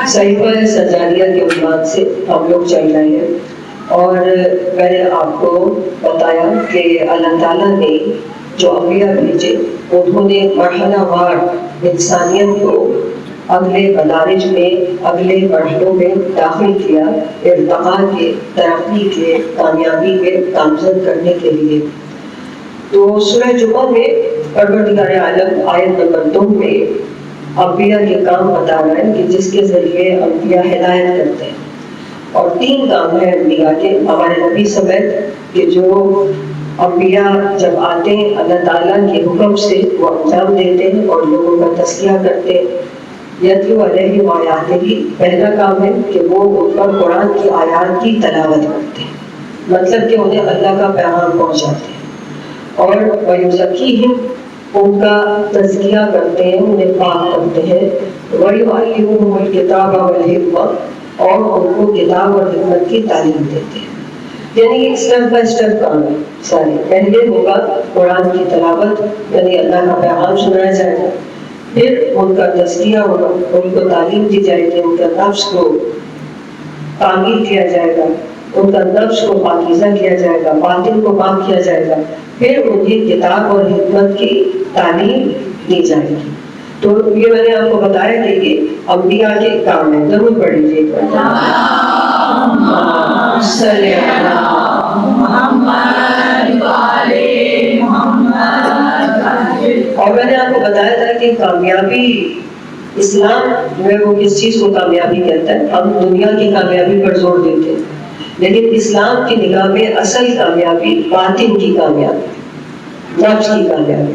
صحیفہ سجانیہ کے عنوان سے ہم لوگ چل رہے ہیں، اور میں نے آپ کو بتایا کہ اللہ تعالیٰ نے جو انبیاء بھیجے انہوں نے مرحلہ وار انسانیت کو اگلے مدارج میں، اگلے مرحلوں میں داخل کیا، ارتقاء کے، ترقی کے، کامیابی کے گامزن کرنے کے لیے۔ تو سورہ جمعہ میں پروردگار عالم آیت نمبر 2 میں انبیاء کے کام بتا رہا ہے کہ جس کے ذریعے انبیاء ہدایت کرتے ہیں، اور 3 کام ہیں انبیاء کے، ہمارے نبی سمیت، کہ جو انبیاء جب آتے ہیں اللہ تعالیٰ کے حکم سے وہ انجام دیتے ہیں اور لوگوں کا تزکیہ کرتے ہیں۔ یتلو علیہم آیاتہ، پہلا کام ہے کہ وہ ان پر قرآن کی آیات کی تلاوت کرتے ہیں، مطلب کہ انہیں اللہ کا پیغام پہنچاتے ہیں، اور وَيُزَكِّيهِمْ، ان کا تزکیہ کرتے ہیں، انہیں پاک کرتے ہیں، وَيُعَلِّمُهُمُ الْكِتَابَ وَالْحِکْمَةَ، اور ان کو کتاب اور حکمت کی تعلیم دیتے ہیں۔ یعنی ایک اسٹیپ بائی اسٹیپ کام ہے سارے۔ پہلے ہوگا قرآن کی تلاوت، یعنی اللہ کا پیغام سنایا جائے گا، پھر ان کا تزکیہ ہوگا، ان کو تعلیم دی جائے گی، ان کا نفس کو تعمیر کیا جائے گا، ان کا نفس کو پاکیزہ کیا جائے گا، باطن کو پاک کیا جائے گا، پھر انہیں کتاب اور حکمت کی تعلیم دی جائے گی۔ تو یہ میں نے آپ کو بتایا کہ یہ انبیاء کے کام ہے، ضرور پڑھ لیجیے۔ اللہم صلی علی محمد وعلی محمد۔ اور میں نے آپ کو بتایا تھا کہ کامیابی، اسلام جو ہے وہ کس چیز کو کامیابی کہتا ہے؟ ہم دنیا کی کامیابی پر زور دیتے ہیں، لیکن اسلام کی نگاہ میں اصل کامیابی باطن کی کامیابی، نفس کی کامیابی۔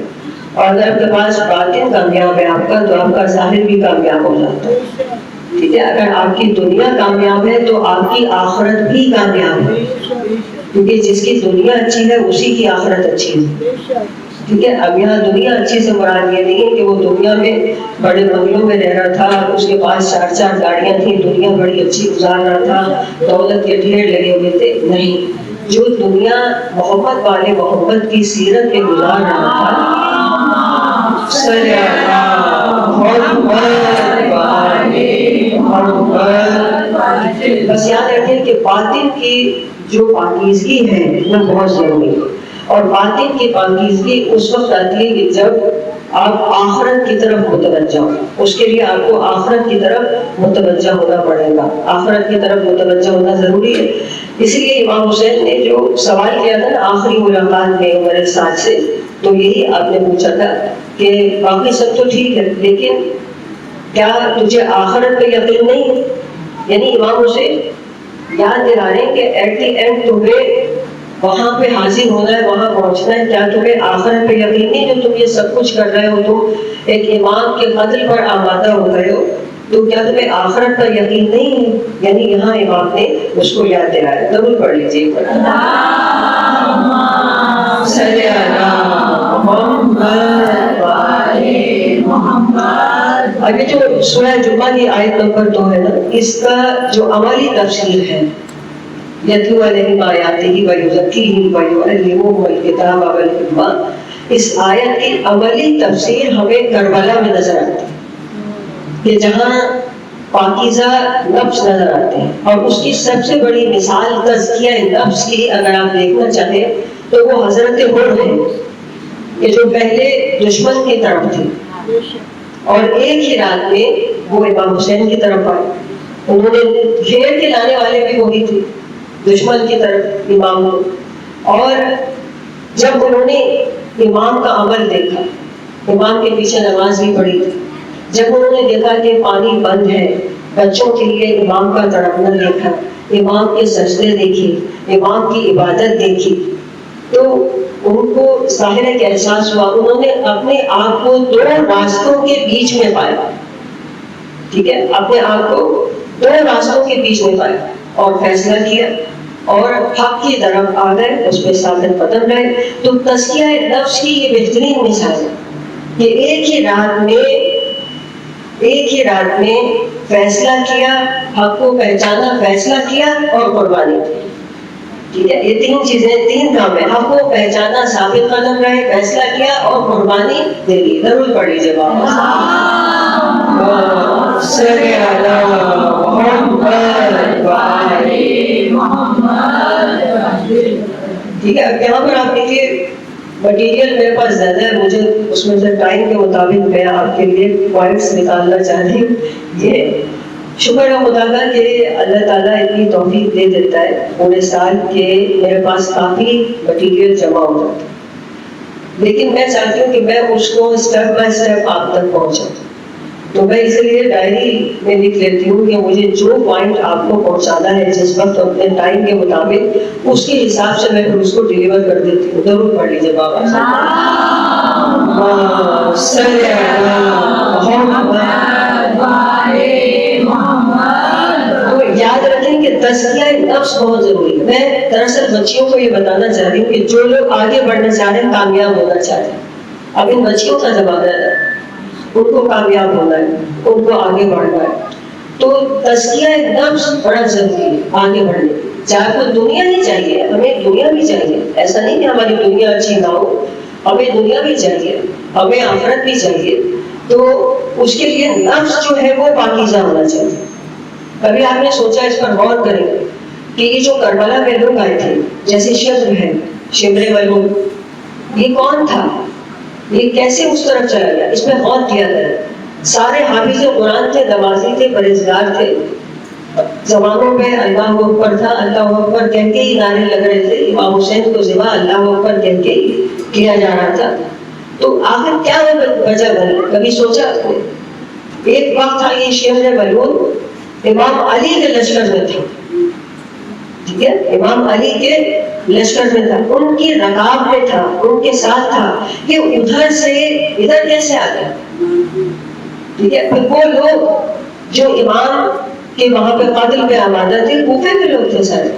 اور اگر آپ کے پاس باطن کامیاب ہے آپ کا، تو آپ کا ظاہر بھی کامیاب ہو جاتا ہے، ٹھیک ہے؟ اگر آپ کی دنیا کامیاب ہے تو آپ کی آخرت بھی کامیاب ہے، کیونکہ جس کی دنیا اچھی ہے اسی کی آخرت اچھی ہے، ٹھیک ہے؟ اب یہاں دنیا اچھی سے مراد یہ نہیں ہے کہ وہ دنیا میں بڑے بنگلوں میں رہ رہا تھا، اس کے پاس 4 گاڑیاں تھیں، دنیا بڑی اچھی گزار رہا تھا، دولت کے ڈھیر لگے ہوئے تھے، نہیں۔ جو دنیا محمد والے محمد کی سیرت میں گزار رہا تھا، صلی اللہ محمد والے محمد۔ بس یاد رکھیں کہ باطن کی جو پاکیزگی ہے وہ بہت ضروری ہے، اور باطن کی پاکیزگی اس وقت آتی ہے کہ جب آپ آخرت کی طرف متوجہ ہو۔ اس کے لیے آپ کو آخرت کی طرف متوجہ ہونا پڑے گا، آخرت کی طرف متوجہ ہونا ضروری ہے۔ اس لیے امام حسین نے جو سوال کیا تھا نا آخری ملاقات میں عمر سعد سے، تو یہی آپ نے پوچھا تھا کہ باقی سب تو ٹھیک ہے لیکن کیا تجھے آخرت پہ یقین نہیں؟ یعنی امام حسین یاد دلا رہے ہیں کہ ایٹ دی اینڈ تمہیں وہاں پہ حاضر ہونا ہے، وہاں پہنچنا ہے، کیا تمہیں آخرت پہ یقین نہیں؟ جو تم یہ سب کچھ کر رہے ہو، تم ایک امام کے قتل پر آمادہ ہو گئے ہو، تو کیا تمہیں آخرت پر یقین نہیں ہے؟ یعنی یہاں امام نے اس کو یاد دلایا، ضرور پڑھ لیجیے۔ صلی علی محمد وعلی محمد۔ اب یہ جو سورہ جمعہ کی آیت نمبر 2 ہے نا، اس کا جو عملی تفسیر ہے، یتلو علیہم آیاتہ ویزکیہم ویعلمہم الکتاب والحکمہ، اس آیت کی عملی تفسیر ہمیں کربلا میں نظر آتی ہے، کہ جہاں پاکیزہ نفس نظر آتے ہیں، اور اس کی سب سے بڑی مثال تزکیہ نفس کی اگر آپ دیکھنا چاہیں تو وہ حضرت ہود ہے، کہ جو پہلے دشمن کی طرف تھے، اور ایک ہی رات میں وہ امام حسین کی طرف آئے۔ انہوں نے گھیر کے لانے والے بھی وہی تھے، دشمن کی طرف امام کو، اور جب انہوں نے امام کا عمل دیکھا، امام کے پیچھے نماز بھی پڑھی تھی، جب انہوں نے دیکھا کہ پانی بند ہے، بچوں کے لیے امام کا تڑپنا دیکھا، امام کے سجدے دیکھے، امام کی عبادت دیکھی، تو ان کو ظاہر ایک احساس ہوا، انہوں نے اپنے آپ کو 2 راستوں کے بیچ میں پایا، ٹھیک ہے؟ اپنے آپ کو 2 راستوں کے بیچ میں پایا اور فیصلہ کیا اور حق کی طرف آ گئے، اس پہ ثابت قدم رہے۔ تو تزکیہ نفس کی یہ بہترین مثال ہے کہ ایک ہی رات میں فیصلہ کیا، حق کو پہچانا، فیصلہ کیا اور قربانی دی، ٹھیک ہے؟ یہ 3 چیزیں، 3 کام ہے، حق کو پہچانا، ثابت قدم رہے، فیصلہ کیا اور قربانی دے دی۔ ضرور پڑھ لیجیے۔ صلی اللہ ٹھیک ہے. اب یہاں پر آپ دیکھیے مٹیریل میرے پاس زیادہ ہے, مجھے اس میں سے ٹائم کے مطابق میں آپ کے لیے پوائنٹس نکالنا چاہ رہی ہوں. یہ شکر ہے خدا کا کہ اللہ تعالیٰ اتنی توفیق دے دیتا ہے پورے سال کے میرے پاس کافی مٹیریل جمع ہو جاتا ہے, لیکن میں چاہتی ہوں کہ میں اس کو اسٹیپ بائی اسٹیپ آپ تک پہنچاؤں. تو میں اس لیے ڈائری میں لکھ لیتی ہوں کہ مجھے جو پوائنٹ آپ کو پہنچانا ہے جس وقت اپنے ٹائم کے مطابق اس کے حساب سے میں پھر اس کو ڈیلیور کر دیتی ہوں. ضرور پڑھ لیجیے بابا. تو یاد رکھیں کہ تزکیہ نفس بہت ضروری ہے. میں دراصل بچیوں کو یہ بتانا چاہ رہی ہوں کہ جو لوگ آگے بڑھنا چاہ رہے ہیں, کامیاب ہونا چاہ رہے ہیں, اب ان بچیوں کا زمانہ ہے, ان کو کامیاب ہونا ہے, ان کو آگے بڑھنا ہے. تو تزکیہ نفس بڑا ضروری ہے آگے بڑھنے. چاہے کوئی دنیا نہیں چاہیے, ہمیں دنیا بھی چاہیے, ایسا نہیں کہ ہماری دنیا اچھی نہ ہو, ہمیں دنیا بھی چاہیے, ہمیں آخرت بھی چاہیے. تو اس کے لیے نفس جو ہے وہ پاکیزہ ہونا چاہیے. کبھی آپ نے سوچا, اس پر غور کریں کہ یہ جو کربلا میں لوگ آئے تھے, جیسے شمر ہے, شمر والوں, یہ کون تھا, یہ کیسے اس طرف چلا گیا, اس میں غور کیا گیا. سارے حافظ قرآن تھے, نمازی تھے, پرہیزگار تھے, زمانوں میں اللہ اکبر تھا, اللہ اکبر کہہ کے ہی نعرے لگ رہے تھے, امام حسین کو ذبح اللہ اکبر کہہ کے ہی کیا جا رہا تھا. تو آخر کیا وجہ بنی, کبھی سوچا آپ نے؟ ایک وقت تھا یہ شہر بلون امام علی کے لشکر میں تھا, ٹھیک ہے, امام علی کے لشکر میں تھا, ان کی رکاب میں تھا, ان کے ساتھ تھا, کہ ادھر سے ادھر کیسے آ گیا, ٹھیک ہے. پھر وہ لوگ جو امام کے وہاں پہ قتل پہ آمادہ تھے, کوفے کے لوگ تھے سارے,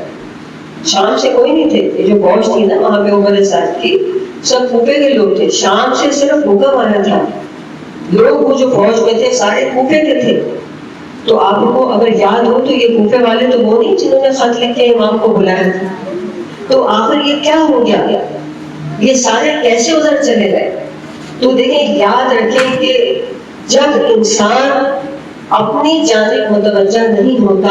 شام سے کوئی نہیں تھے. یہ جو فوج تھی نا وہاں پہ عمر سعد کی, سب کوفے کے لوگ تھے. شام سے صرف حکم آیا تھا, لوگ وہ جو فوج میں تھے سارے کوفے کے تھے. تو آپ کو اگر یاد ہو تو یہ کوفے والے تو وہ نہیں جنہوں نے خط لکھ کے امام کو بلایا تھا. تو آخر یہ کیا ہو گیا, یہ سارے کیسے ادھر چلے گئے؟ تو دیکھیں, یاد رکھیں کہ جب انسان اپنی جانب متوجہ نہیں ہوتا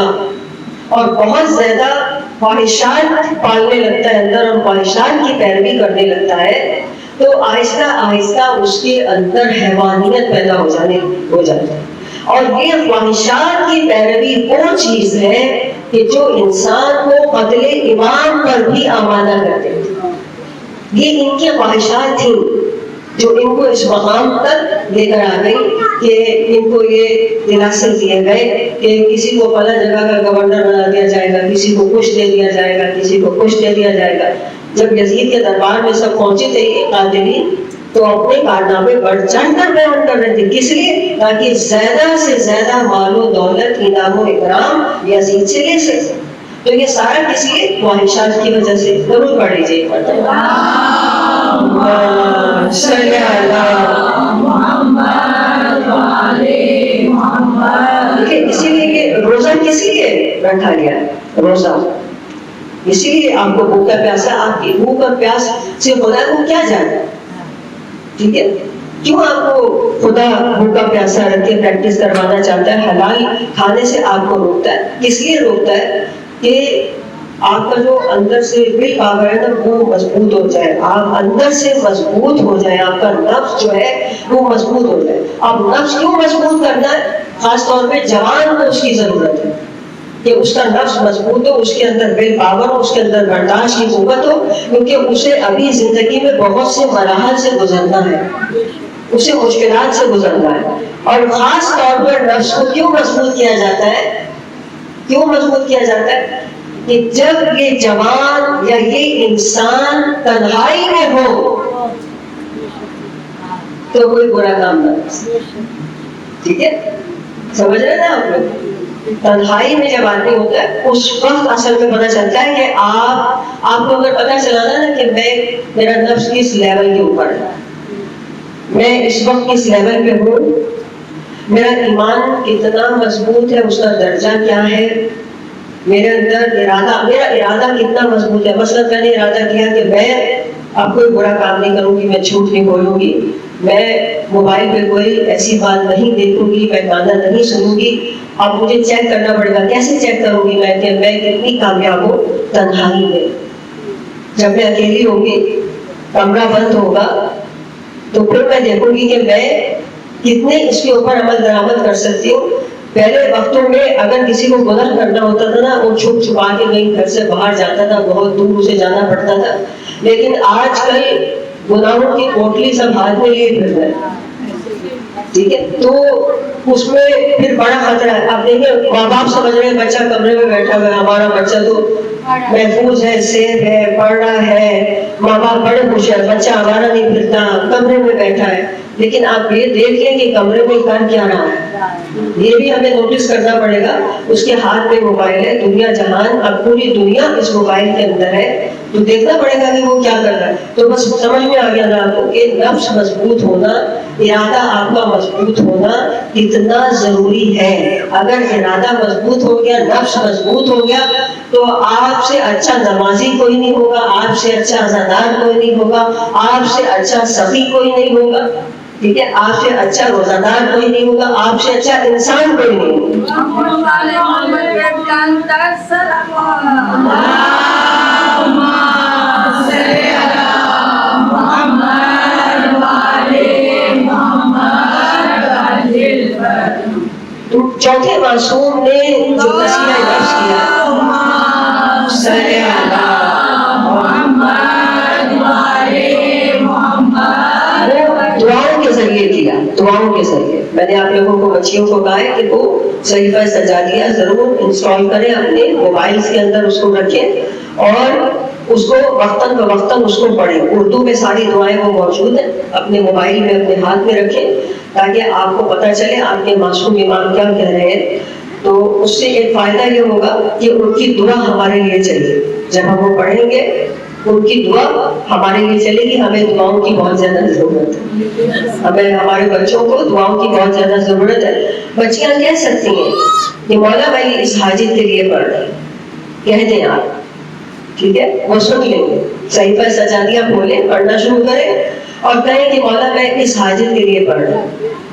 اور بہت زیادہ خواہشات پالنے لگتا ہے اندر, اور خواہشات کی پیروی کرنے لگتا ہے, تو آہستہ آہستہ اس کے اندر حیوانیت پیدا ہو جاتی ہے. اور یہ خواہشات کی پیروی وہ چیز ہے کہ جو انسان کو قتل امام پر بھی آمادہ کر دیتی. یہ ان کی خواہشات تھیں جو ان کو اس مقام تک لے کر آ گئی کہ ان کو یہ دلاسے دیے گئے کہ کسی کو فلاں جگہ کا گورنر بنا دیا جائے گا, کسی کو کچھ دے دیا جائے گا, کسی کو کچھ دے دیا جائے گا. جب یزید کے دربار میں سب پہنچے تھے یہ قاتلین, تو اپنے کارنامے بڑھ چڑھ کر بیان کر رہے تھے. کس لیے؟ تاکہ زیادہ سے زیادہ مال و دولت, انعام و اکرام یزید سے لے سکے. تو یہ سارا کس لیے؟ خواہشات کی وجہ سے. ضرور پڑھ لیجیے اسی لیے کہ روزہ کس لیے رکھا گیا؟ روزہ اسی لیے آپ کو بھوکا پیاسا, آپ کی بھوک اور پیاس سے خدا کو کیا جانا, ٹھیک ہے. کیوں آپ کو خدا بھوکا پیاسا رکھ کے پریکٹس کروانا چاہتا ہے, حلال کھانے سے آپ کو روکتا ہے. کس لیے روکتا ہے؟ کہ آپ کا جو اندر سے ول پاور ہے نا وہ مضبوط ہو جائے, آپ اندر سے مضبوط ہو جائے, آپ کا نفس جو ہے وہ مضبوط ہو جائے. اب نفس کیوں مضبوط کرنا ہے؟ خاص طور پہ جوان کو اس کی ضرورت ہے کہ اس کا نفس مضبوط ہو, اس کے اندر ول پاور ہو, اس کے اندر برداشت کی قوت ہو, کیونکہ اسے ابھی زندگی میں بہت سے مراحل سے گزرنا ہے, اسے مشکلات سے گزرنا ہے. اور خاص طور پر نفس کو کیوں مضبوط کیا جاتا ہے؟ کیوں مضبوط کیا جاتا ہے؟ کہ جب یہ جوان یا یہ انسان تنہائی میں ہو تو کوئی برا کام نہ کرے, ٹھیک ہے, سمجھ رہے نا آپ لوگ. تنہائی میں جب آدمی ہوتا ہے اس وقت اصل میں پتہ چلتا ہے کہ آپ کو اگر پتہ چلانا نا کہ میرا نفس کس لیول کے اوپر ہے, میں اس وقت کس لیول پہ ہوں, میرا ایمان کتنا مضبوط ہے, اس کا درجہ کیا ہے, میرے اندر میرا ارادہ کتنا مضبوط ہے. مثلا میں نے ارادہ کیا کہ میں اب کوئی برا کام نہیں کروں گی, میں جھوٹ نہیں بولوں گی, میں موبائل پہ کوئی ایسی بات نہیں دیکھوں گی, میں گانا نہیں سنوں گی. اب مجھے چیک کرنا پڑے گا. کیسے چیک کروں گی میں کہ میں کتنی کامیاب ہوں؟ تنہائی میں. جب میں اکیلی ہوگی، کمرہ بند ہوگا، تو پھر میں دیکھوں گی کہ میں کتنے اس کے اوپر عمل درآمد کر سکتی ہوں. پہلے وقتوں میں اگر کسی کو گناہ کرنا ہوتا تھا نا، وہ چھپ چھپا کے کہیں گھر سے باہر جاتا تھا، بہت دور سے جانا پڑتا تھا. لیکن آج کل گناہوں کی پوٹلی سب ہاتھ میں لیے پھر رہے ہیں. ٹھیک ہے، تو اس میں پھر بڑا خطرہ ہے. آپ دیکھیں ماں باپ سمجھ رہے ہیں بچہ کمرے میں بیٹھا ہوا ہے، ہمارا بچہ تو محفوظ ہے، سیف ہے، پڑھ رہا ہے، ماں باپ بڑے خوش ہیں، بچہ ہمارا نہیں پھرتا، کمرے میں بیٹھا ہے. لیکن آپ یہ دیکھ لیں کہ کمرے میں کر کیا رہا ہے، یہ بھی ہمیں نوٹس کرنا پڑے گا. اس کے ہاتھ میں موبائل ہے، دنیا جہان، اب پوری دنیا اس موبائل کے اندر ہے، تو دیکھنا پڑے گا کہ وہ کیا کر رہا ہے. تو بس سمجھ میں آ گیا نا آپ کو کہ نفس مضبوط ہونا، ارادہ آپ کا مضبوط ہونا اتنا ضروری ہے. اگر ارادہ مضبوط ہو گیا، نفس مضبوط ہو گیا، تو آپ سے اچھا نمازی کوئی نہیں ہوگا، آپ سے اچھا عزادار کوئی نہیں ہوگا، آپ سے اچھا سخی کوئی نہیں ہوگا. ٹھیک ہے، آپ سے اچھا روزہ دار کوئی نہیں ہوگا، آپ سے اچھا انسان کوئی نہیں ہوگا. تو چوتھے معصوم نے جو تزکیہ نفس کیا، دعاؤں کے ذریعے کیا. دعاؤں کے ذریعے میں نے آپ لوگوں کو، بچیوں کو کہا ہے کہ وہ صحیفہ سجادیہ ضرور انسٹال کریں، اپنے موبائلز کے اندر اس کو رکھیں اور اس کو وقتاً فوقتاً اس کو پڑھیں. اردو میں ساری دعائیں وہ موجود ہیں، اپنے موبائل میں اپنے ہاتھ میں رکھیں تاکہ آپ کو پتہ چلے آپ کے معصوم امام کیا کہہ رہے ہیں. تو اس سے ایک فائدہ یہ ہوگا کہ ان کی دعا ہمارے لیے چلے. جب ہم وہ پڑھیں گے ان کی دعا ہمارے لیے چلے گی. ہمیں دعاؤں کی بہت زیادہ ضرورت ہے، ہمیں ہمارے بچوں کو دعاؤں کی بہت زیادہ ضرورت ہے. بچیاں کہہ سکتی ہیں کہ مولا میں اس حاجت کے لیے پڑھ رہی، کہہ دیں آپ. ٹھیک ہے، وہ سن لیں گے. صحیفہ سجادیہ کھولیں، پڑھنا شروع کریں اور کہیں کہ مولا میں اس حاجت کے لیے پڑھ رہا ہوں،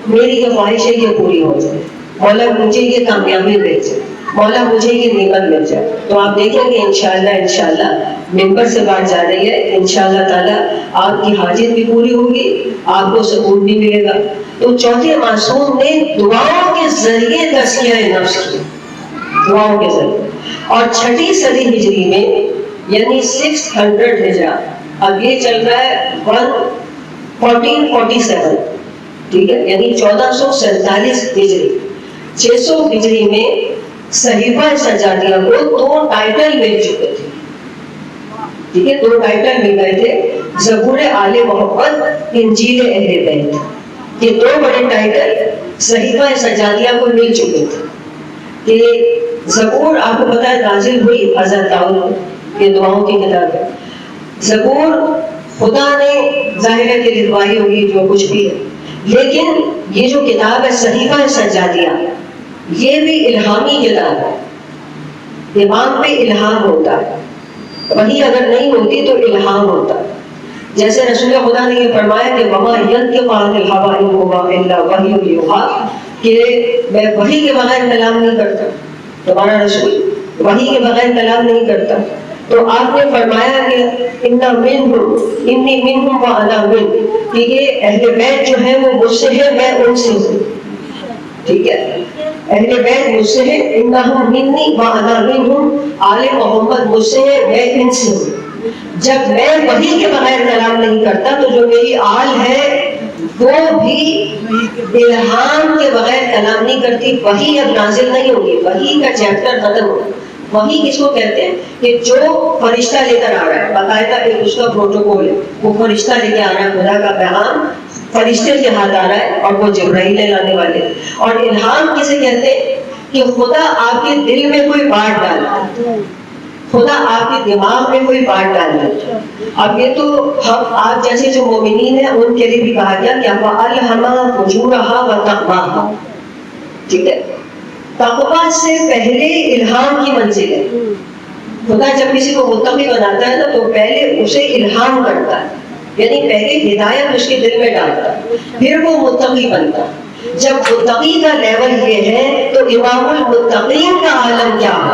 میری یہ خواہش ہے کہ پوری ہو جائے، مولا مجھے یہ کامیابی مل جائے، مولا مجھے یہ نعمت مل جائے. تو آپ دیکھیں گے انشاءاللہ ممبر سے بات جا رہی ہے، انشاءاللہ تعالیٰ آپ کی حاجت بھی پوری ہوگی، آپ کو سکون بھی ملے گا. تو چوتھے معصوم نے دعاؤں کے ذریعے تزکیہ نفس کیا، دعاؤں کے ذریعے. اور 6 صدی ہجری میں یعنی 600 ہجرا، اب یہ چل رہا ہے 1447، ٹھیک ہے، یعنی 1447 ہجری، 600 ہجری میں صحیفہ سجادیہ کو 2 ٹائٹل مل چکے تھے. ٹھیک ہے، 2 ٹائٹل مل گئے تھے، زبور آل محمد، انجیل اہل بیت. یہ 2 بڑے ٹائٹل صحیفہ سجادیہ کو مل چکے تھے. کہ زبور آپ کو پتا ہے نازل ہوئی حضرت داؤد، یہ دعاؤں کی کتاب ہے. زبور خدا نے ظاہر ہے کہ لکھوائی ہوگی جو کچھ بھی ہے، لیکن یہ جو کتاب ہے صحیفہ سجادیہ، یہ بھی الہامی کتاب ہے. امام پہ الہام ہوتا ہے، وہی اگر نہیں ہوتی تو الہام ہوتا ہے. جیسے رسول خدا نے یہ فرمایا کہ وما ينطق عن الهوى ان هو الا وحی یوحی، کہ میں وحی کے بغیر کلام نہیں کرتا، تمہارا رسول وحی کے بغیر کلام نہیں کرتا. تو آپ نے فرمایا کہ انی منہم وانا منہم، کہ یہ اہل بیت جو ہے وہ مجھ سے ہے، میں ان سے ہوں. ٹھیک ہے، اہل بیت مجھ سے ہے، انہم منی وانا منہم، آل محمد مجھ سے ہے، میں ان سے ہوں. جب میں وحی کے بغیر کلام نہیں کرتا تو جو میری آل ہے وہ بھی الہام کے بغیر کلام نہیں کرتی. وحی اب نازل نہیں ہوگی، وحی کا چیپٹر ختم ہوگا. وحی کس کو کہتے ہیں کہ جو فرشتہ لے کر آ رہا ہے، باقاعدہ ایک اس کا پروٹوکول ہے، وہ فرشتہ لے کے آ رہا ہے، خدا کا پیغام فرشتے کے ہاتھ آ رہا ہے اور وہ جبرائیل لانے والے. اور الہام کسے کہتے ہیں کہ خدا آپ کے دل میں کوئی بات ڈالتا ہے، خدا آپ کے دماغ میں کوئی بات ڈال دیتا. اب یہ تو ہم آپ جیسے جو مومنین ہیں ان کے لیے بھی کہا گیا کہ وَأَلْهَمَا فُجُورَهَا وَتَقْوَاهَا. ٹھیک ہے، تقویٰ سے پہلے الہام کی منزل ہے. خدا جب کسی کو متقی بناتا ہے نا تو پہلے اسے الہام کرتا ہے، یعنی پہلے ہدایت اس کے دل میں ڈالتا ہے، پھر وہ متقی بنتا ہے. جب متقی کا لیول یہ ہے تو امام المتقین کا عالم کیا ہے.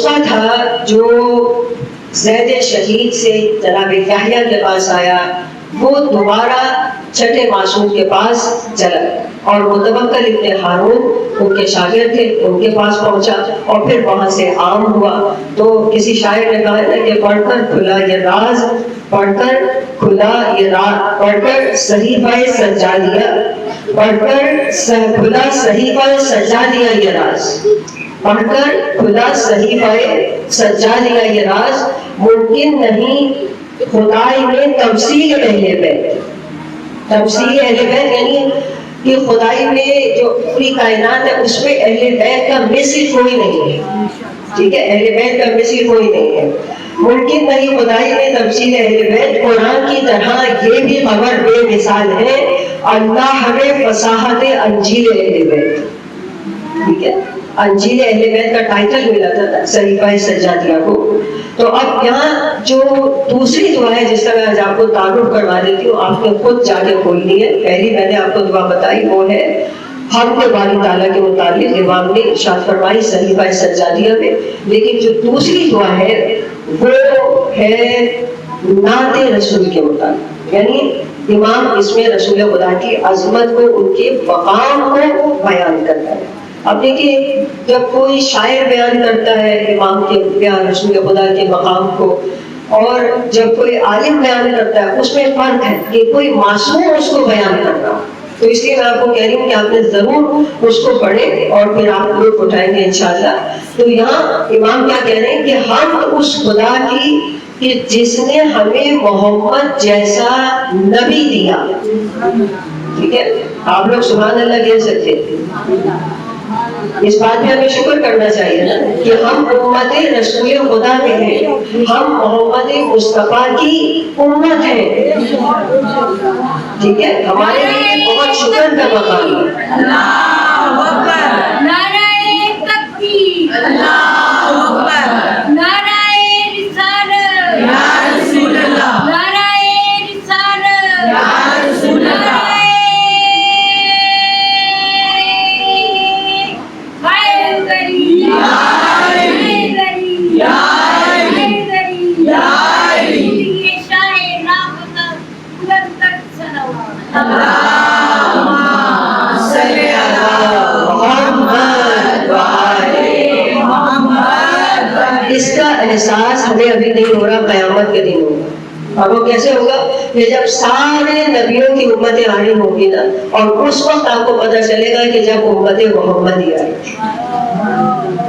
نسخہ تھا جو زید شہید سے جناب یحییٰ کے پاس آیا، وہ دوبارہ چھٹے معصوم کے پاس چلا، اور متوکل ابن ہارون ان کے شاگرد تھے، ان کے پاس پہنچا اور پھر وہاں سے عام ہوا۔ تو کسی شاعر نے کہا ہے کہ پڑھ کر کھلا یہ راز، پڑھ کر کھلا یہ راز، پڑھ کر صحیفہ سجا دیا، پڑھ کر کھلا صحیفہ سجا دیا یہ راز، پڑھ کر کھلا صحیفہ سجا دیا یہ راز، ممکن نہیں خدائی میں تمثیل اہل بیت۔ تمثیل اہل بیت یعنی کہ خدائی میں جو پوری کائنات ہے اس میں اہل بیت کا مثل کوئی نہیں ہے، ٹھیک ہے، اہل بیت کا مثل کوئی نہیں ہے، ممکن نہیں خدائی میں تمثیل اہل بیت۔ قرآن کی طرح یہ بھی خبر بے مثال ہے، اللہ ہمیں فصاحت انجیل اہل بیت، ٹھیک ہے، انجیل اہل بیت کا ٹائٹل ملا تھا صحیفہ سجادیہ کو۔ تو اب یہاں جو دوسری دعا ہے جس کا میں آج آپ کو تعارف کروا دیتی ہوں، آپ نے خود جا کے کھولنی ہے۔ پہلی میں نے آپ کو دعا بتائی وہ ہے حمد باری تعالیٰ کے متعلق، امام نے ارشاد فرمائی صحیفہ سجادیہ میں، لیکن جو دوسری دعا ہے وہ ہے نعت رسول کے متعلق، یعنی امام اس میں رسول خدا کی عظمت کو، ان کے مقام کو بیان کرتا ہے۔ اب دیکھیے جب کوئی شاعر بیان کرتا ہے امام کے بیان رسول خدا کے مقام کو، اور جب کوئی عالم بیان کرتا ہے اس میں فرق ہے کہ کوئی معصوم اس کو بیان کرنا، تو اس لیے میں آپ کو کہہ رہی ہوں کہ آپ نے ضرور اس کو پڑھیں اور پھر آپ لوگ اٹھائیں گے انشاءاللہ۔ تو یہاں امام کیا کہہ رہے ہیں کہ ہم اس خدا کی کہ جس نے ہمیں محمد جیسا نبی دیا، ٹھیک ہے، آپ لوگ سبحان اللہ کہہ سکتے ہیں، اس بات پہ ہمیں شکر کرنا چاہیے نا کہ ہم امت رسول خدا میں ہیں، ہم محمد مصطفیٰ کی امت ہیں، ٹھیک ہے، ہمارے لیے بہت شکر کا مقام ہے۔ اللہ اکبر، نعرہ تکبیر، اللہ اکبر، نعرہ رسالت، یا رسول اللہ، نعرہ رسالت، یا رسول اللہ، اس کا احساس ہمیں ابھی نہیں ہو رہا، قیامت کے دن ہوگا۔ اور وہ کیسے ہوگا کہ جب سارے نبیوں کی امتیں آنی ہوگی نا، اور اس وقت آپ کو پتہ چلے گا کہ جب امت محمدی آئی،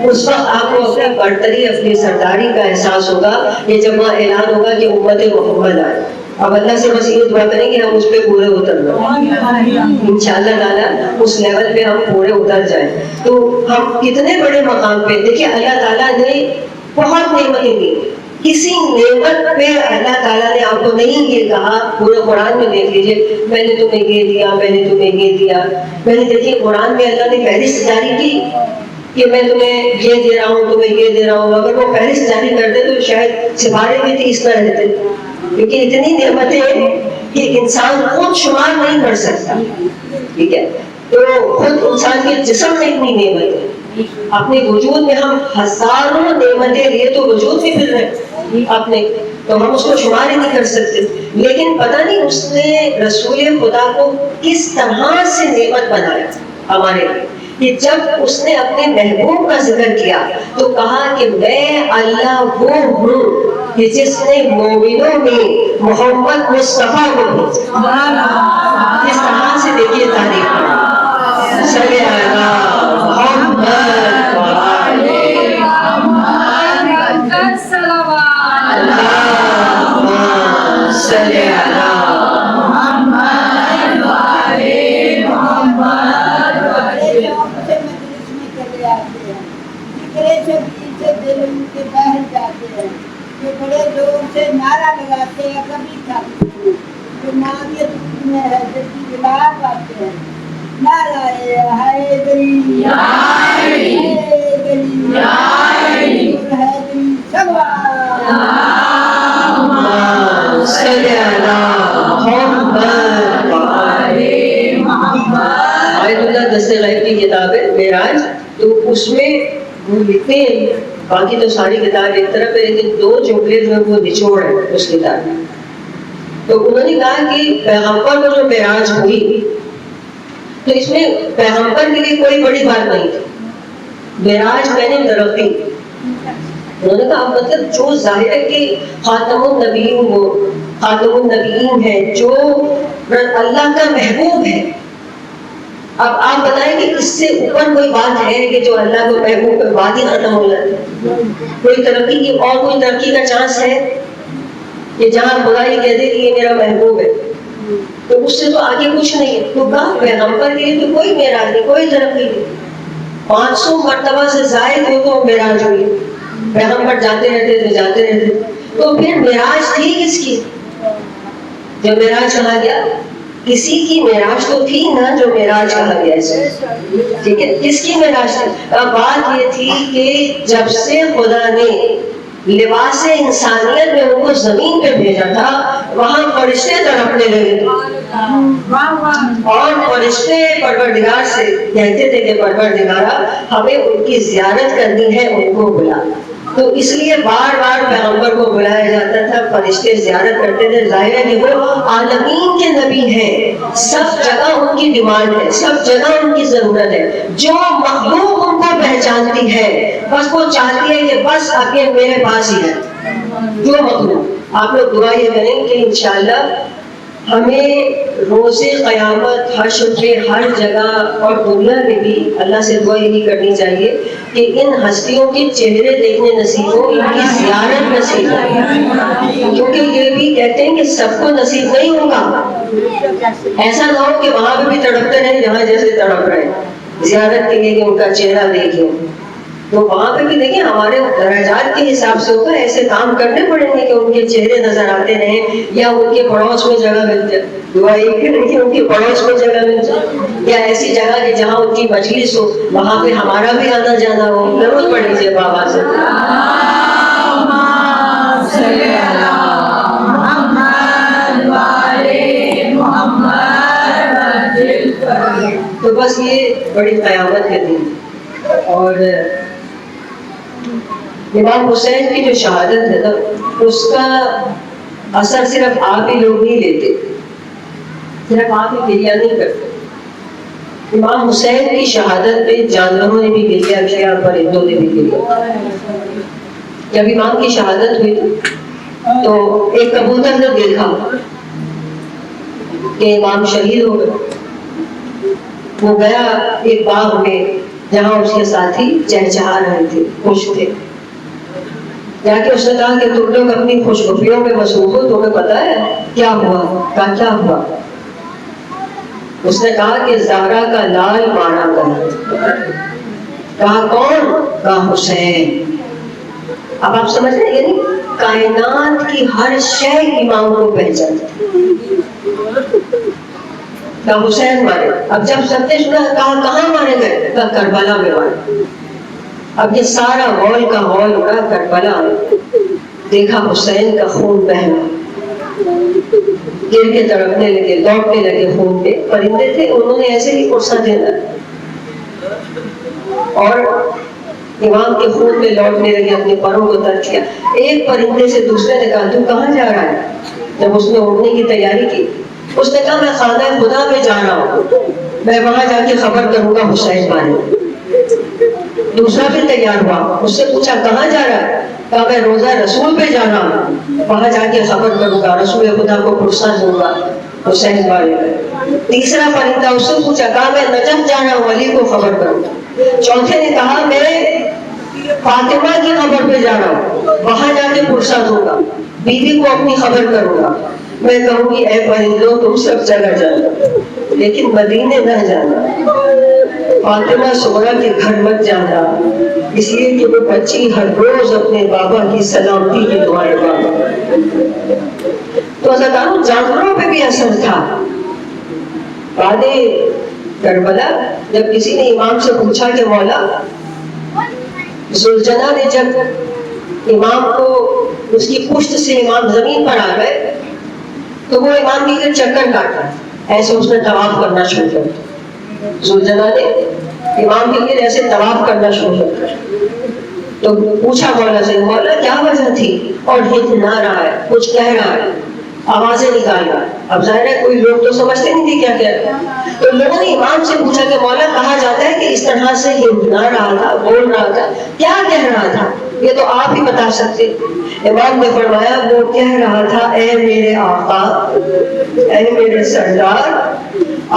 اس وقت آپ کو اپنی برتری، اپنی سرداری کا احساس ہوگا، یہ جب وہاں اعلان ہوگا کہ امت محمد آئے۔ اب اللہ سے بس یہ دعا کریں کہ ہم اس پہ پورے اتر جائیں، انشاءاللہ تعالیٰ اس لیول پہ ہم پورے اتر جائیں۔ تو ہم کتنے بڑے مقام پہ، دیکھیے اللہ تعالیٰ نے بہت نعمتیں دی، کسی نعمت پہ اللہ تعالیٰ نے آپ کو نہیں یہ کہا، پورے قرآن میں دیکھ لیجیے میں نے تمہیں یہ دیا، میں نے تمہیں یہ دیا، میں نے دیکھیے قرآن میں اللہ نے فہرست جاری کی کہ میں تمہیں یہ دے رہا ہوں، تمہیں یہ دے رہا ہوں۔ اگر وہ فہرست جاری کرتے تو شاید سپارے بھی 30 نہ رہتے، کیونکہ اتنی نعمتیں ہیں کہ انسان خود شمار نہیں کر سکتا، ٹھیک ہے، تو خود انسان کے جسم میں اتنی نعمت ہے، اپنے وجود میں ہم ہزاروں نعمتیں لیے تو وجود میں پھر رہے اپنے، تو ہم اس کو شمار ہی نہیں کر سکتے۔ لیکن پتہ نہیں اس نے رسول خدا کو کس طرح سے نعمت بنایا ہمارے لیے، کہ جب اس نے اپنے محبوب کا ذکر کیا تو کہا کہ میں اللہ وہ ہوں کہ جس نے مومنوں میں محمد مصطفیٰ کو بھیجا۔ اس طرح سے دیکھیے تاریخ میں صلی اللہ محمد وعلی محمد اللہم صلی اللہ محمد وعلی محمد۔ بڑے زور سے نعرہ لگاتے ہیں، کبھی تھکتے جو معیت میں ہے، جبکہ جلال آتے ہیں، نعرہ حیدری حیدری حیدری سبا اللہم صلی اللہ محمد وعلی محمد۔ آیت اللہ دستِ غیب کی کتاب ہے معراج، تو اس میں وہ لکھتے ہیں باقی تو ساری کتاب ایک طرف ہے، لیکن 2 جملے جو ہے وہ نچوڑ ہے اس کتاب میں. تو انہوں نے کہا کہ پیغمبر کو جو معراج ہوئی تو اس میں پیغمبر کے لیے کوئی بڑی بات نہیں تھی. معراج میں نے ترقی، انہوں نے کہا مطلب جو ظاہر ہے کہ خاتم النبیین ہو، خاتم النبیین ہے، جو اللہ کا محبوب ہے. اب آپ بتائیں کہ اس سے اوپر کوئی بات ہے کہ جو اللہ کو محبوب ہے بات ہی ختم ہو جاتی ہے؟ کوئی ترقی کی اور کوئی ترقی کا چانس ہے کہ جہاں خدا یہ کہہ دے کہ یہ میرا محبوب ہے تو اس سے تو آگے کچھ نہیں ہے. تو کہا پیغمبر کے لیے تو کوئی معراج نہیں، کوئی ترقی نہیں. 500 مرتبہ سے زائد ہو تو معراج ہوئی، پیغمبر جاتے رہتے. تو پھر معراج تھی کس کی جو معراج کہا گیا؟ کسی کی معراج تو تھی نا جو معراج کہا گیا اسے. ٹھیک ہے، کس کی معراج تھی؟ بات یہ تھی کہ جب سے خدا نے لباس انسانیت میں ان کو زمین پہ بھیجا تھا وہاں فرشتے تڑپنے لگے اور فرشتے پروردگار سے کہتے تھے کہ پروردگارا ہمیں ان کی زیارت کرنی ہے، ان کو بلا. تو اس لیے بار بار پیغمبر کو بلایا جاتا تھا، فرشتے زیارت کرتے تھے. ظاہر ہے کہ وہ عالمین کے نبی ہیں، سب جگہ ان کی ڈیمانڈ ہے، سب جگہ ان کی ضرورت ہے. جو مخلوق ان کو پہچانتی ہے بس وہ چاہتی ہے کہ بس اب یہ میرے پاس ہی ہے. جو مخلوق، آپ لوگ دعا یہ کریں کہ انشاءاللہ ہمیں روز قیامت حشر پہ ہر جگہ اور دنیا میں بھی اللہ سے دعا یہی کرنی چاہیے کہ ان ہستیوں کے چہرے دیکھنے نصیب ہو، ان کی زیارت نصیب ہو. کیونکہ یہ بھی کہتے ہیں کہ سب کو نصیب نہیں ہوگا. ایسا نہ ہو کہ وہاں پہ بھی تڑپتے رہیں جہاں جیسے تڑپ رہے ہیں زیارت کے لیے کہ ان کا چہرہ دیکھیں. تو وہاں پہ بھی دیکھیں ہمارے درجات کے حساب سے ہوگا، ایسے کام کرنے پڑیں گے کہ ان کے چہرے نظر آتے رہیں یا ان کے پڑوس میں جگہ مل جائے. دعا یہ کریں کہ ان کے پڑوس میں جگہ مل جائے یا ایسی جگہ کہ جہاں ان کی مجلس ہو وہاں پہ ہمارا بھی آنا جانا ہو. ضرورت پڑ لیجیے بابا سے. تو بس یہ بڑی قیامت کے دن. اور امام حسین کی جو شہادت ہے نا اس کا اثر صرف آپ ہی لوگ نہیں لیتے، صرف آپ ہی گریہ نہیں کرتے. امام حسین کی شہادت پہ جانوروں نے بھی گریہ کیا، پرندوں نے بھی گریہ. جب امام کی شہادت ہوئی تو ایک کبوتر نے دیکھا کہ امام شہید ہو گئے. وہ گیا ایک باغ میں جہاں اس کے ساتھی چہچہا رہے تھے، خوش تھے. جا کے اس نے کہا کہ تم لوگ اپنی خوشخبریوں میں مصروف ہو، تمہیں پتا ہے کیا ہوا؟ کہا کیا ہوا؟ اس نے کہا کہ زہرا کا لال مارا گیا. کہا کون؟ کہا حسین. اب آپ سمجھ رہے ہیں یعنی کائنات کی ہر شے امام کو پہچانتی. کہا حسین مارے. اب جب سب نے سنا کہا کہاں مارے گئے؟ کہا کربلا میں مارے. اب یہ سارا ہال کا ہال اڑا کربلا، دیکھا حسین کا خون بہنا، گر کے تڑپنے لگے، لوٹنے لگے خون پہ. پرندے تھے انہوں نے ایسے ہی قرصہ دینا اور امام کے خون میں لوٹنے لگے، اپنے پروں کو ترک کیا. ایک پرندے سے دوسرے نے کہا تو کہاں جا رہا ہے؟ جب اس نے اڑنے کی تیاری کی اس نے کہا میں خانہ خدا میں جا رہا ہوں، میں وہاں جا کے خبر کروں گا حسین مارے. دوسرا بھی تیار ہوا، اس سے پوچھا کہاں جا رہا ہے؟ کہا میں روزہ رسول پہ جا رہا ہوں، وہاں جا کے خبر کروں گا، رسول خدا کو پرسان دوں گا حسین مارے. تیسرا پرندہ اس سے پوچھا، کہا میں نجف جا رہا ہوں، علی کو خبر کروں گا. چوتھے نے کہا میں فاطمہ کی خبر پہ جا رہا ہوں، وہاں جا کے پرسان دوں گا، بیوی کو اپنی خبر کروں گا. میں کہوں گی اے پرندوں تم سب جگہ جانا لیکن مدینے نہ جانا، فاطمہ سغرا کے گھر مت جانا، اس لیے کہ وہ بچی ہر روز اپنے بابا کی سلامتی کی دعائیں مانگے. تو ازاداروں جانوروں پہ بھی اثر تھا. بعد کربلا جب کسی نے امام سے پوچھا کہ مولا ذوالجناح نے جب امام کو اس کی پشت سے امام زمین پر آ گئے تو وہ امام کی طرف چکر کاٹا، ایسے اس نے طواف کرنا شروع کر دیا. ذوالجناح نے امام کے لیے ایسے طواف کرنا شروع کر دیا. تو پوچھا مولا سے مولا کیا وجہ تھی، اور ہل نہ رہا ہے، کچھ کہہ رہا ہے، آوازیں نکال رہا ہے. اب ظاہر ہے کوئی لوگ تو سمجھتے نہیں تھے کیا کہہ رہا ہے. تو لوگوں نے امام سے پوچھا کہ مولا کہا جاتا ہے کہ اس طرح سے ہلا رہا تھا، بول رہا تھا، کیا کہہ رہا تھا، یہ تو آپ ہی بتا سکتے. امام نے فرمایا وہ کہہ رہا تھا اے میرے آقا، اے میرے سردار،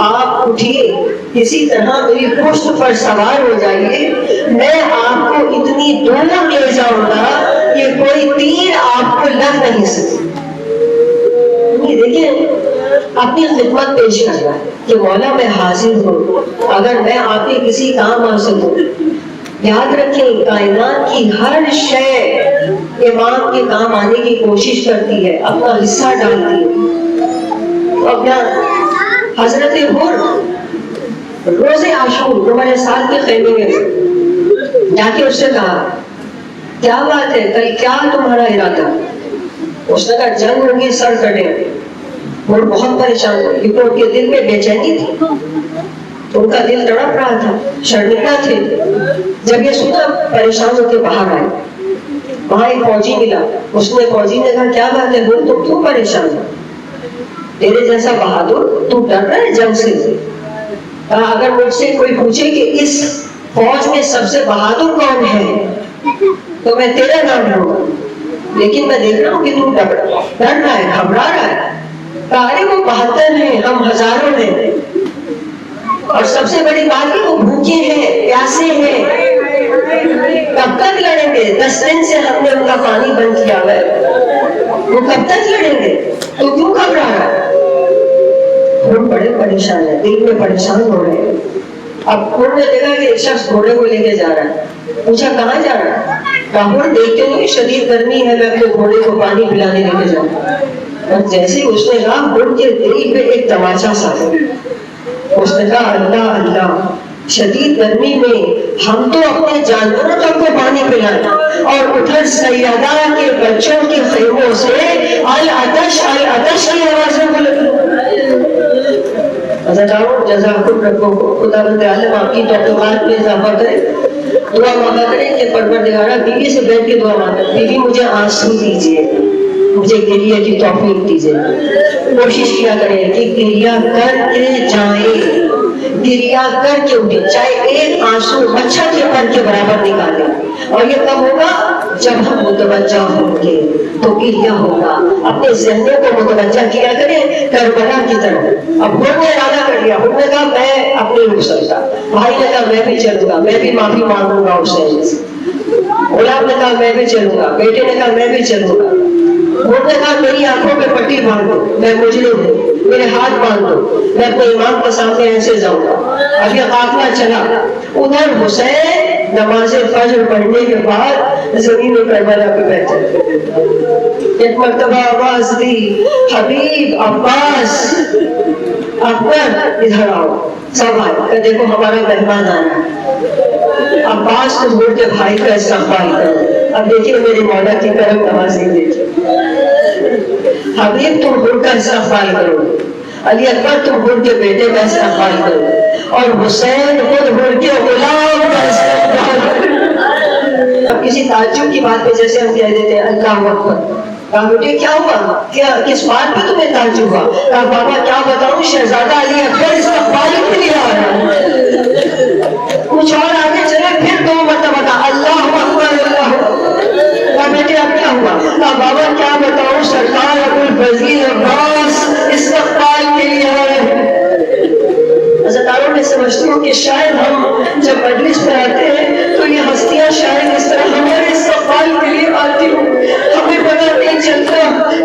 آپ اٹھیے، کسی طرح میری پشت پر سوار ہو جائیے، میں آپ کو اتنی دور لے جاؤں گا کہ کوئی تیر آپ کو لگ نہیں سکے. دیکھیں اپنی خدمت پیش کر رہا ہے کہ مولا میں حاضر ہوں، اگر میں آپ کے کسی کام آ سکوں. یاد رکھیں کائنات کی ہر شے امام کے کام آنے کی کوشش کرتی ہے، اپنا حصہ ڈالتی ہے. تو اپنا حضرت حر روز عاشور نمبر 7 کے خیمے میں جا کے اس سے کہا کیا بات ہے، کل کیا تمہارا ارادہ؟ اس نے کہا جنگ ہوگی، سر کٹیں گے. وہ بہت پریشان ہوئے کیونکہ ان کے دل میں بے چینی تھی، ان کا دل تڑپ رہا تھا، شرمندہ تھے. جب یہ سنا پریشان ہو کے باہر آئے. وہاں ایک فوجی ملا، اس نے فوجی نے کہا کیا بات ہے بول، تم کیوں پریشان ہو؟ تیرے جیسا بہادر، تو ڈر رہا ہے جنگ سے؟ کہا اگر مجھ سے کوئی پوچھے کہ اس فوج میں سب سے بہادر کون ہے تو میں تیرا نام لوں گا، لیکن میں دیکھ رہا ہوں کہ تو ڈر رہا ہے، گھبرا رہا ہے. کہا ارے وہ 72 ہیں، ہم ہزاروں ہیں، اور سب سے بڑی بات ہے وہ بھوکے ہیں، پیاسے ہیں، کب تک لڑیں گے؟ 10 دن سے ہم نے ان کا پانی بند کیا ہے، وہ کب تک لڑیں گے؟ تو کیوں گھبرا رہا ہے؟ ہم بڑے پریشان ہیں، دل میں پریشان ہو رہے ہیں. اب انہوں نے دیکھا کہ ایک شخص گھوڑے کو لے کے جا رہا ہے. پوچھا کہاں جا رہا ہے؟ کہا دیکھتے ہو شدید گرمی ہے، میں اپنے گھوڑے کو پانی پلانے لے کے جاؤں. اور جیسے اس نے کہا گھوڑے کے دل پہ ایک تماچا سا اس نے کہا اللہ اللہ، شدید گرمی میں ہم تو اپنے جانوروں تک کو پانی پلائیں اور ادھر سیدہ کے بچوں کے خیموں سے العطش العطش کی آوازیں بلند. جزاکم ربکم، خدا بند عالم آپ کی توقعات میں اضافہ کرے. دعا مانگا کریں کہ پروردگارہ بیوی سے بیٹھ کے دعا مانگا بیوی مجھے آنسو دیجیے، مجھے گریہ کی توفیق دیجیے. کوشش کیا کریں کہ گریہ کر کے جائیں، گریہ کر کے اٹھے، چاہے ایک آنسو مچھر کے پر کے برابر نکالیں. اور یہ کب ہوگا؟ جب ہم متوجہ ہوں گے تو گریہ ہوگا. اپنے ذہنوں کو متوجہ کیا کریں کربلا کی طرف. اب ہم نے ارادہ کر لیا، ہم نے کہا میں اپنے رک سکتا، بھائی نے کہا میں بھی چلوں گا، میں بھی معافی مانگوں گا حسین سے. غلام نے کہا میں بھی چلوں گا، بیٹے نے کہا میں بھی چلوں گا. انہوں نے کہا میری آنکھوں پہ پٹی باندھ دو، میں مجرم ہوں، میرے ہاتھ باندھ دو، میں اپنے امام کے سامنے ایسے جاؤں گا. اب یہ قافلہ چلا. ادھر حسین نماز فجر پڑھنے کے بعد زمین کربلا پہ بیٹھے. ایک مرتبہ آواز دی حبیب عباس اکبر ادھر آؤ. سب آئے کہ دیکھو ہمارا مہمان آنا ہے. عباس کو بول کے بھائی کا استقبال کرو. اب دیکھیے میرے مولا کی کرم نوازی دیکھیے. حبیب تم بول کا استقبال کرو، علی اکبر تم بول کے بیٹے کا استقبال کرو، اور حسین خود بول کے غلام کا استقبال کرو. اب کسی تعجب کی بات پہ جیسے ہم کہہ دیتے ہیں اللہ اکبر. کہا بیٹے کیا ہوا، کیا کس بات پہ تمہیں تعجب ہوا؟ کہا بابا کیا بتاؤں، شہزادہ علی اکبر استقبال کے لیے آ رہا ہے. کچھ اور آگے چلے پھر 2 مرتبہ کہا اللہ اکبر اللہ اکبر. کہا بیٹے اب کیا ہوا؟ کہا بابا کیا بتاؤں، سرکار ابو الفضیل عباس استقبال کے لیے آ رہے ہیں. ازداروں میں سمجھتی ہوں کہ شاید ہم جب مجلس میں آتے ہیں تو یہ ہستیاں شاید اس طرح ہمارے استقبال کے لیے آتی ہوں. ہمیں پتہ نہیں چلتا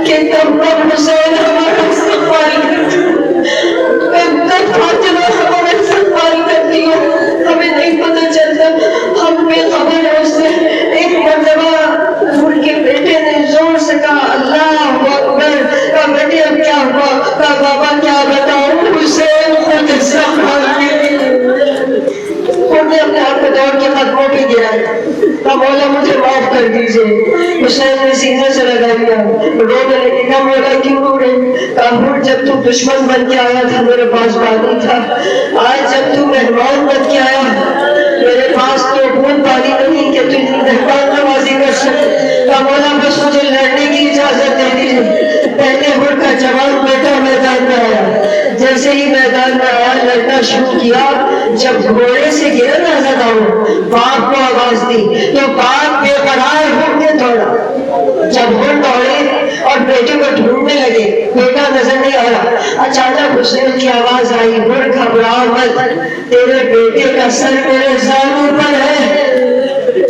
کہ کب حسین ہمارا استقبال کرتی کب فاطمہ ہمارا استقبال کرتی ہے، ہمیں نہیں پتہ چلتا. ہم بے خبر ہے اس سے. ایک مرتبہ ان کے بیٹے نے زور سے کہا اللہ اکبر. کہا بیٹے اب کیا ہوا؟ کہا بابا کیا بتاؤں، حسین خود استقبال کے لیے. انہوں نے اپنے ہاتھ میں دوڑ کے قدموں پہ گرایا. کہا مولا مجھے معاف کر دیجیے. حسین نے سینے سے لگا لیا، رونے لگے. کہا مولا کیوں رو رہے؟ کہا جب تو دشمن بن کے آیا تھا میرے پاس پانی تھا، آج جب تو مہمان بن کے آیا میرے پاس تو بوند پانی نہیں کہ تجھے مہمان جیسے ہی میدان میں آیا لڑنا شروع کیا، جب گھوڑے سے گرا نا حضرت عمر، باپ کو آواز دی تو باپ بے قرار ہو کے دوڑا۔ جب وہ دوڑے اور بیٹے کو ڈھونڈنے لگے، بیٹا نظر نہیں آ رہا، اچانک حسین کی آواز آئی، مڑ گھبرا مت، تیرے بیٹے کا سر میرے زانو پر ہے،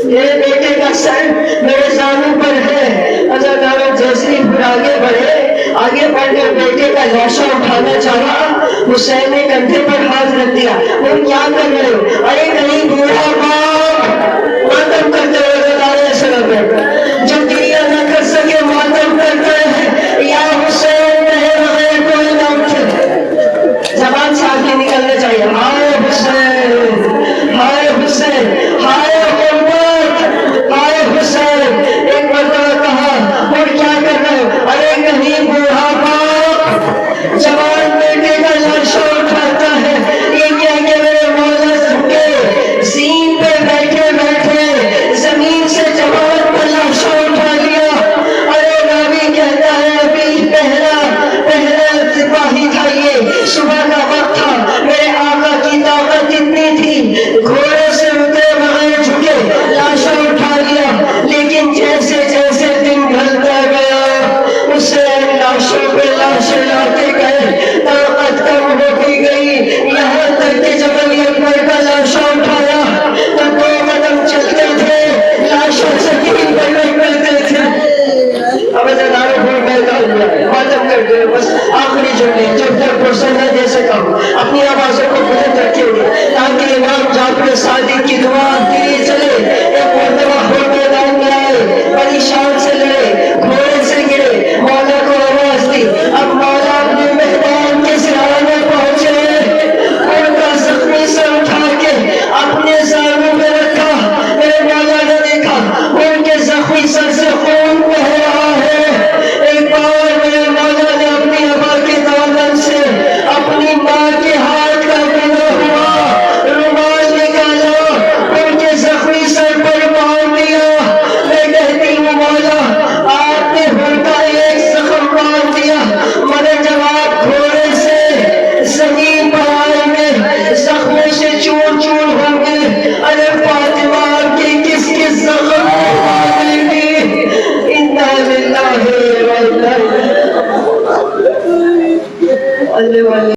میرے بیٹے کا سر میرے زانو پر ہے۔ حضرت عمر جیسے ہی پھر آگے بڑھے، آگے بڑھ کر بیٹے کا لاشا اٹھانا چاہا، حسین نے کندھے پر ہاتھ رکھ دیا۔ وہ کیا کر رہے ہو؟